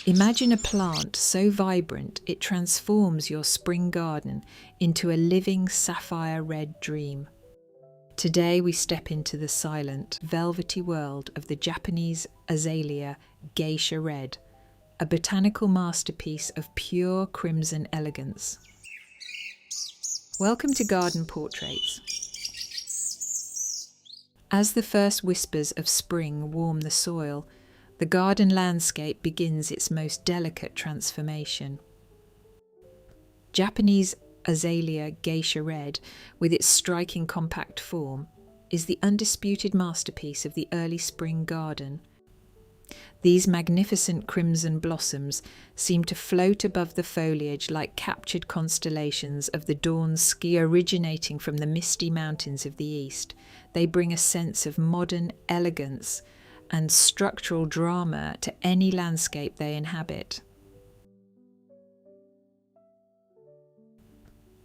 Imagine a plant so vibrant it transforms your spring garden into a living sapphire red dream. Today we step into the silent, velvety world of the Japanese Azalea Geisha Red, a botanical masterpiece of pure crimson elegance. Welcome to Garden Portraits. As the first whispers of spring warm the soil, the garden landscape begins its most delicate transformation. Japanese Azalea Geisha Red, with its striking compact form, is the undisputed masterpiece of the early spring garden. These magnificent crimson blossoms seem to float above the foliage like captured constellations of the dawn's ski originating from the misty mountains of the east. They bring a sense of modern elegance and structural drama to any landscape they inhabit.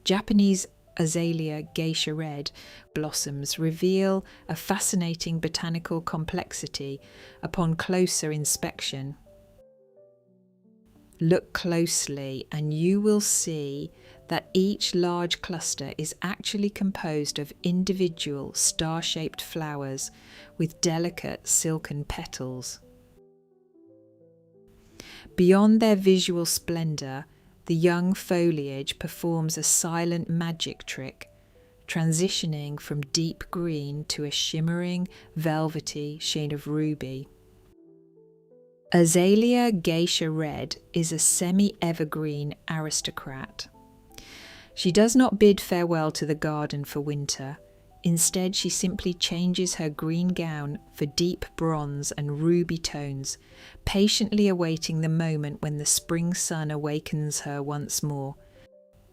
Japanese Azalea Geisha Red blossoms reveal a fascinating botanical complexity upon closer inspection. Look closely and you will see that each large cluster is actually composed of individual star-shaped flowers with delicate silken petals. Beyond their visual splendor, the young foliage performs a silent magic trick, transitioning from deep green to a shimmering, velvety shade of ruby. Azalea Geisha Red is a semi-evergreen aristocrat. She does not bid farewell to the garden for winter. Instead, she simply changes her green gown for deep bronze and ruby tones, patiently awaiting the moment when the spring sun awakens her once more.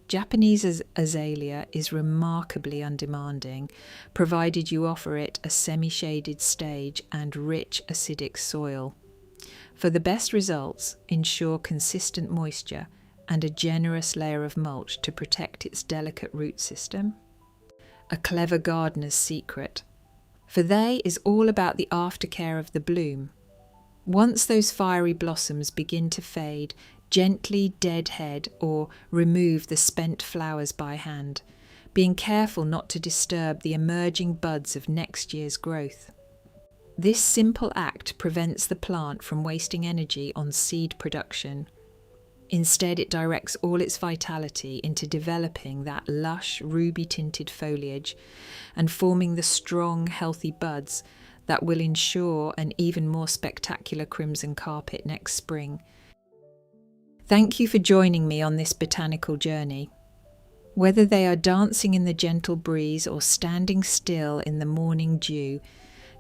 Japanese azalea is remarkably undemanding, provided you offer it a semi-shaded stage and rich acidic soil. For the best results, ensure consistent moisture and a generous layer of mulch to protect its delicate root system. A clever gardener's secret, for they is all about the aftercare of the bloom. Once those fiery blossoms begin to fade, gently deadhead or remove the spent flowers by hand, being careful not to disturb the emerging buds of next year's growth. This simple act prevents the plant from wasting energy on seed production. Instead, it directs all its vitality into developing that lush, ruby-tinted foliage and forming the strong, healthy buds that will ensure an even more spectacular crimson carpet next spring. Thank you for joining me on this botanical journey. Whether they are dancing in the gentle breeze or standing still in the morning dew,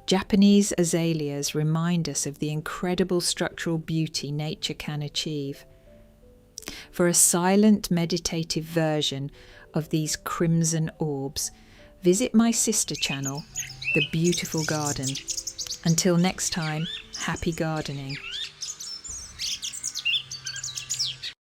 Japanese azaleas remind us of the incredible structural beauty nature can achieve. For a silent, meditative version of these crimson orbs, visit my sister channel, The Beautiful Garden. Until next time, happy gardening.